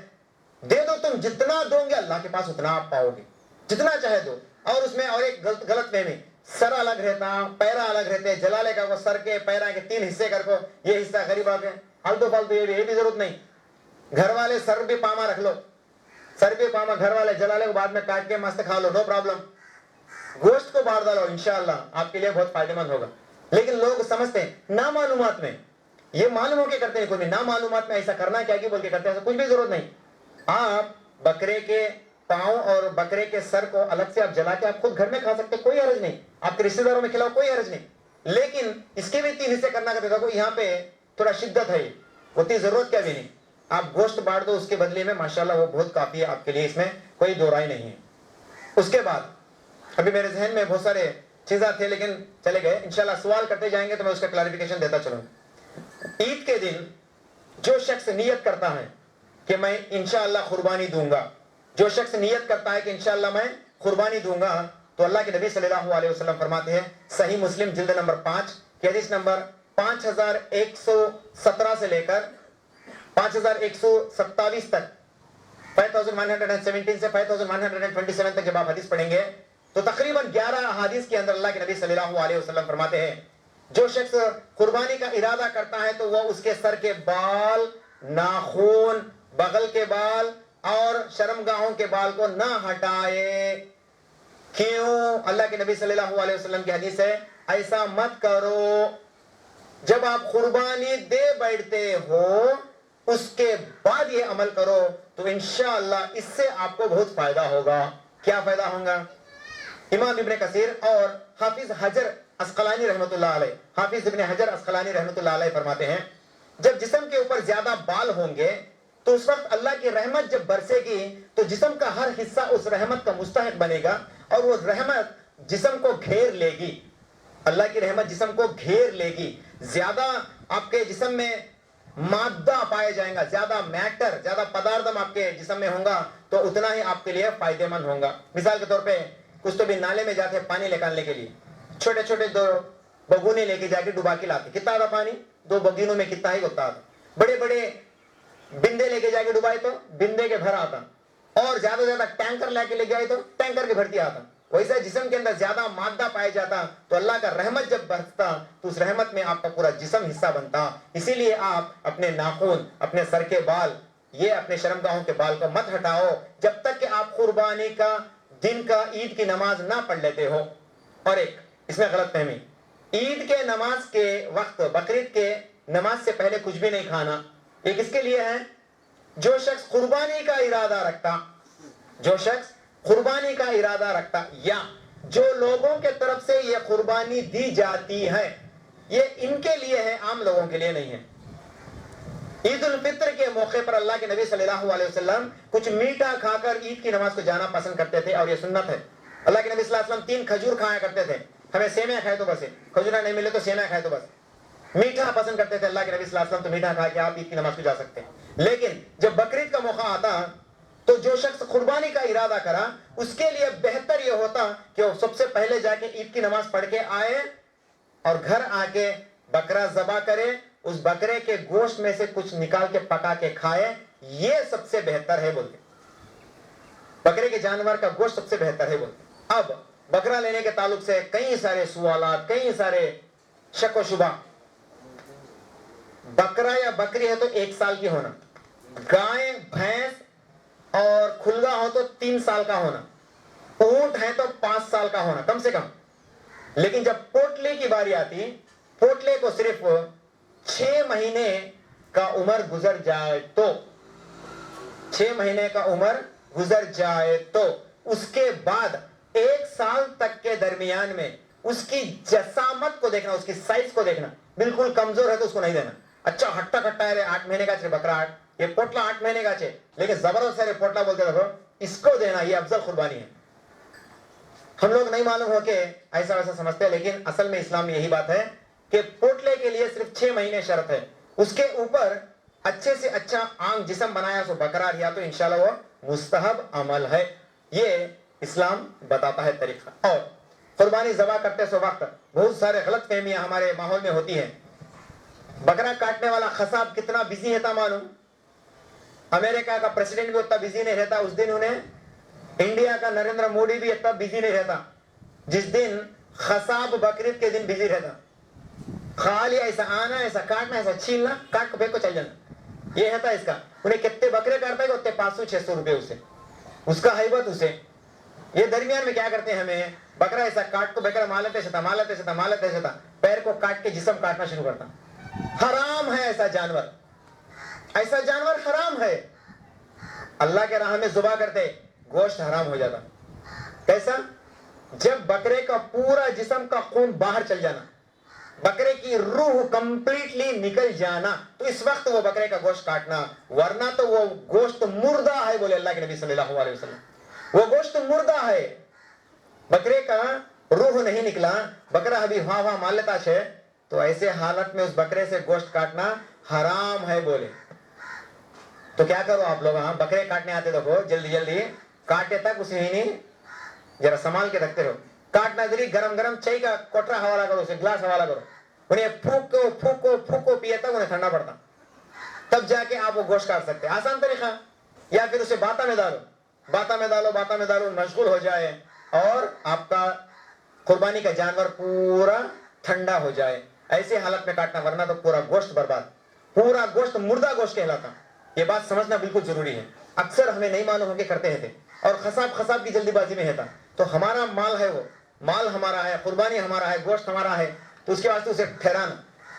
دے دو، تم جتنا دو گے اللہ کے پاس اتنا آپ پاؤ گے، جتنا چاہے دو. اور اس میں اور ایک غلط فہمی، سر الگ رہتا پیرا الگ رہتے، جلالے کا کو سر کے پیرا کے 3 حصے کر کو، یہ حصہ غریبا کے فالتو فالتو، یہ بھی ضرورت نہیں. گھر والے سر بھی پاما رکھ لو، سر بھی پاما گھر والے جلالے کو بعد میں کاٹ کے مست کھا لو، نو پرابلم. گوشت کو باہر ڈالو، انشاءاللہ آپ کے لیے بہت فائدہ مند ہوگا. لیکن لوگ سمجھتے ہیں نامعلومات میں، یہ معلوم ہو کے کرتے ہیں، کوئی نہیں نامعلومات میں ایسا کرنا کیا کہ بول کے کرتے ہیں، ایسا کچھ بھی ضرورت نہیں. آپ بکرے کے پاؤں اور بکرے کے سر کو الگ سے آپ جلا کے آپ خود گھر میں کھا سکتے، کوئی حرج نہیں. آپ کے رشتہ داروں میں کھلاؤ، کوئی حرج نہیں. لیکن اس کے بھی 3 حصے کرنا کرتے تھا. یہاں پہ تھوڑا شدت ہے، اتنی ضرورت کیا بھی نہیں. آپ گوشت بانٹ دو اس کے بدلے میں، ماشاءاللہ وہ بہت کافی ہے آپ کے لیے، اس میں کوئی دو رائے نہیں ہے. اس کے بعد ابھی میرے ذہن میں بہت سارے چیزیں تھے لیکن چلے گئے، انشاءاللہ سوال کرتے جائیں گے تو میں اس کا کلیریفیکیشن دیتا چلوں. عید کے دن جو شخص نیت کرتا ہے کہ میں انشاءاللہ قربانی دوں گا، جو شخص نیت کرتا ہے کہ انشاءاللہ میں قربانی دوں گا، تو اللہ کے نبی صلی اللہ علیہ وسلم فرماتے ہیں صحیح مسلم جلد نمبر 5 کی حدیث نمبر 5117 سے لے کر 5127 تک، 5117 سے 5127 تک جب آپ حدیث پڑھیں گے تو تقریباً 11 احادیث کے اندر اللہ کے نبی صلی اللہ علیہ وسلم فرماتے ہیں جو شخص قربانی کا ارادہ کرتا ہے تو وہ اس کے سر کے بال، ناخن، بغل کے بال اور شرمگاہوں کے بال کو نہ ہٹائے. کیوں؟ اللہ کے نبی صلی اللہ علیہ وسلم کی حدیث ہے ایسا مت کرو. جب آپ قربانی دے بیٹھتے ہو اس کے بعد یہ عمل کرو تو انشاءاللہ اس سے آپ کو بہت فائدہ ہوگا. کیا فائدہ ہوگا؟ امام ابن کثیر اور حافظ حجر عسقلانی رحمۃ اللہ علیہ، حافظ ابن حجر عسقلانی رحمۃ اللہ علیہ فرماتے ہیں جب جسم کے اوپر زیادہ بال ہوں گے تو اس وقت اللہ کی رحمت جب برسے گی تو جسم کا ہر حصہ اس رحمت کا مستحق بنے گا اور وہ رحمت جسم کو گھیر لے گی. اللہ کی رحمت جسم کو گھیر لے گی. زیادہ آپ کے جسم میں مادہ پائے جائیں گا، زیادہ میٹر، زیادہ پداردم آپ کے جسم میں ہوگا تو اتنا ہی آپ کے لیے فائدہ مند ہوگا. مثال کے طور پہ کچھ تو بھی نالے میں جاتے پانی نکالنے کے لیے چھوٹے چھوٹے 2 بگونے لے کے جا کے ڈبا کے لاتے، کتنا آتا پانی؟ 2 بگینوں میں کتنا ہی ہوتا آتا. بڑے بڑے بندے لے کے جا کے ڈبائے تو بندے کے بھر آتا، اور زیادہ زیادہ ٹینکر لے کے لے گئے تو ٹینکر کے بھرتی آتا. ویسے جسم کے اندر زیادہ مادہ پایا جاتا تو اللہ کا رحمت جب برستا تو اس رحمت میں آپ کا پورا جسم حصہ بنتا. اسی لیے آپ اپنے ناخن، اپنے سر کے بال، یہ اپنے شرمگاہوں کے بال کو مت ہٹاؤ جب تک کہ آپ قربانی کا دن کا عید کی نماز نہ پڑھ لیتے ہو. اور ایک اس میں غلط فہمی، عید کے نماز کے وقت، بقرعید کے نماز سے پہلے کچھ بھی نہیں کھانا. یہ کس کے لیے ہے؟ جو شخص قربانی کا ارادہ رکھتا، جو شخص قربانی کا ارادہ رکھتا یا جو لوگوں کے طرف سے یہ قربانی دی جاتی ہے، یہ ان کے لیے ہے، عام لوگوں کے لیے نہیں ہے. عید الفطر کے موقع پر اللہ کے نبی صلی اللہ علیہ وسلم کچھ میٹھا کھا کر عید کی نماز کو جانا پسند کرتے تھے اور یہ سنت ہے. اللہ کے نبی صلی اللہ علیہ وسلم 3 کھجور کھایا کرتے تھے. ہمیں سیویاں کھائے تو بس ہے، کھجورا نہیں ملے تو سیویاں کھائے تو بس. میٹھا پسند کرتے تھے اللہ کے نبی صلی اللہ علیہ وسلم، تو میٹھا کھا کے آپ عید کی نماز کو جا سکتے ہیں. لیکن جب بقرعید کا موقع آتا تو جو شخص قربانی کا ارادہ کرا اس کے لیے بہتر یہ ہوتا کہ وہ سب سے پہلے جا کے عید کی نماز پڑھ کے آئے اور گھر آ کے بکرا ذبح کرے، اس بکرے کے گوشت میں سے کچھ نکال کے پکا کے کھائے. یہ سب سے بہتر ہے بولتے، بکرے کے جانور کا گوشت سب سے بہتر ہے بولتے. اب بکرا لینے کے تعلق سے کئی سارے سوالات، کئی سارے شک و شبہ. بکرا یا بکری ہے تو 1 سال کی ہونا، گائے، بھینس اور کھلگا ہو تو 3 سال کا ہونا، اونٹ ہے تو 5 سال کا ہونا کم سے کم. لیکن جب پوٹلے کی باری آتی، پوٹلے کو صرف 6 مہینے کا عمر گزر جائے تو، 6 مہینے کا عمر گزر جائے تو اس کے بعد 1 سال تک کے درمیان میں اس کی جسامت کو دیکھنا, اس کی سائز کو دیکھنا. بالکل کمزور ہے تو اس کو نہیں دینا. اچھا ہٹا کٹا ہے 8 مہینے کا چھے بکرا, یہ پوٹلا 8 مہینے کا چھے, لیکن زبردست ہے پوٹلا بولتے دیکھو, اس کو دینا, یہ افضل قربانی ہے. ہم لوگ نہیں معلوم ہو کہ ایسا ویسا سمجھتے ہیں, لیکن اصل میں اسلام میں یہی بات ہے کہ پوٹلے کے لیے صرف 6 مہینے شرط ہے. اس کے اوپر اچھے سے اچھا آنکھ جسم بنایا سو بکرا رہا تو انشاءاللہ وہ مستحب عمل ہے. یہ اسلام بتاتا ہے طریقہ. اور قربانی ذبح کرتے سو وقت بہت سارے غلط فہمیاں ہمارے ماحول میں ہوتی ہیں. بکرا کاٹنے والا قصاب کتنا بزی رہتا معلوم؟ امریکہ کا پریسیڈنٹ بھی اتنا بزی نہیں رہتا اس دن, انہیں انڈیا کا نریندر موڈی بھی اتنا بزی نہیں رہتا جس دن قصاب بقرعید کے دن بزی رہتا. خالی ایسا آنا, ایسا کاٹنا, ایسا چھیلنا, کاٹ کو پھینک کو چل جانا, یہ رہتا اس کا. انہیں کتنے بکرے کاٹتا ہے کہ اتنے 500-600 روپے اسے, اس کا حیبت اسے. یہ درمیان میں کیا کرتے ہیں, ہمیں بکرا ایسا کاٹ کو بکرا مالتے سے پیر کو کاٹ کے جسم کاٹنا شروع کرتا. حرام ہے ایسا جانور, ایسا جانور حرام ہے. اللہ کے راہ میں ذبح کرتے گوشت حرام ہو جاتا. کیسا؟ جب بکرے کا پورا جسم کا خون باہر چل جانا, بکرے کی روح کمپلیٹلی نکل جانا, تو اس وقت وہ بکرے کا گوشت کاٹنا, ورنہ تو وہ گوشت مردہ ہے, بولے اللہ کے نبی صلی اللہ علیہ وسلم. وہ گوشت مردہ ہے, بکرے کا روح نہیں نکلا, بکرا ابھی وہاں مان لیتا ہے, تو ایسے حالت میں اس بکرے سے گوشت کاٹنا حرام ہے بولے. تو کیا کرو آپ لوگ, ہاں بکرے کاٹنے آتے دیکھو جلدی جلدی کاٹے تک اسے ہی نہیں ذرا سنبھال کے رکھتے رہو. کاٹنا ذریعے گرم گرم چائے کا کوٹرا حوالہ کرو, اسے گلاس حوالہ کرو, انہیں پھوکو پیے تک انہیں ٹھنڈا پڑتا, تب جا کے آپ وہ گوشت کاٹ سکتے. آسان طریقہ. یا پھر اسے باتا میں ڈالو, مشغول ہو جائے اور آپ کا قربانی کا جانور پورا ٹھنڈا ہو جائے, ایسے حالت میں کاٹنا, ورنہ تو پورا گوشت برباد, پورا گوشت مردہ گوشت کہلاتا. یہ بات سمجھنا بالکل ضروری ہے. اکثر ہمیں نہیں معلوم ہو کے کرتے ہیں, اور قصاب کی جلدی بازی میں رہتا. تو ہمارا مال ہے, وہ مال ہمارا ہے, قربانی ہمارا ہے, گوشت ہمارا ہے, تو اس کے واسطے اسے ٹھہرانا,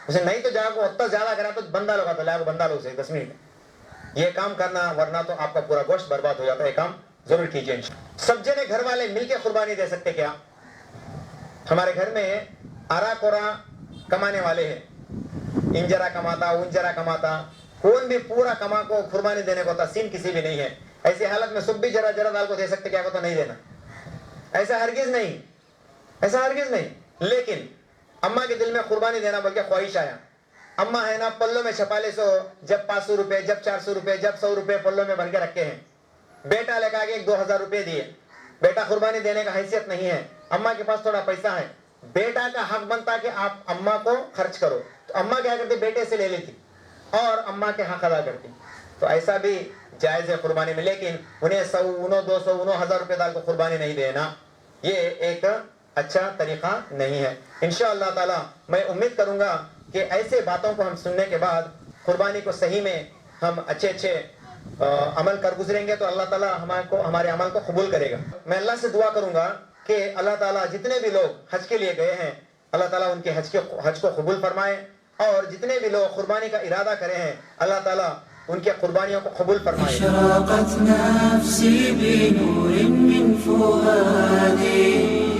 اسے نہیں تو جا کو اتنا زیادہ کرا تو بندہ لگا, تو لا کو بندہ لو اسے 10 منٹ یہ کام کرنا, ورنہ تو آپ کا پورا گوشت برباد ہو جاتا ہے. کام ضرور کیجیے. سب جنے گھر والے مل کے قربانی دے سکتے کیا؟ ہمارے گھر میں آرا کورا کمانے والے ہیں, انجرا کماتا, انجرا کماتا, کون بھی پورا کما کو قربانی دینے کو تسین کسی بھی نہیں ہے. ایسی حالت میں سب بھی جرا دال کو دے سکتے کیا کو؟ تو نہیں دینا, ایسا ہرگز نہیں. لیکن اماں کے دل میں قربانی دینا بول کے خواہش آیا, اماں ہے نا پلوں میں چھپا لے سو, جب 500 روپے, جب 400 روپے, جب 100 روپے پلوں میں بھر کے رکھے ہیں. بیٹا لے کے آگے 2000 روپے دیے, بیٹا قربانی دینے کا حیثیت نہیں ہے, اماں کے پاس تھوڑا پیسہ ہے, بیٹا کا حق بنتا کہ آپ اماں کو خرچ کرو, تو اماں کیا کرتی, بیٹے سے لے لیتی اور اماں کے حق ادا کرتی. تو ایسا بھی جائز ہے قربانی میں, لیکن انہیں 100, 200, 1000 روپے دال کو قربانی نہیں دینا, یہ ایک اچھا طریقہ نہیں ہے. انشاءاللہ تعالی میں امید کروں گا کہ ایسے باتوں کو ہم سننے کے بعد قربانی کو صحیح میں ہم اچھے عمل کر گزریں گے, تو اللہ تعالیٰ ہمارے عمل کو قبول کرے گا. میں اللہ سے دعا کروں گا کہ اللہ تعالیٰ جتنے بھی لوگ حج کے لیے گئے ہیں, اللہ تعالیٰ ان کے حج کو قبول فرمائے, اور جتنے بھی لوگ قربانی کا ارادہ کرے ہیں اللہ تعالیٰ ان کے قربانیوں کو قبول فرمائے. اشرقت نفسی بنور من فؤادی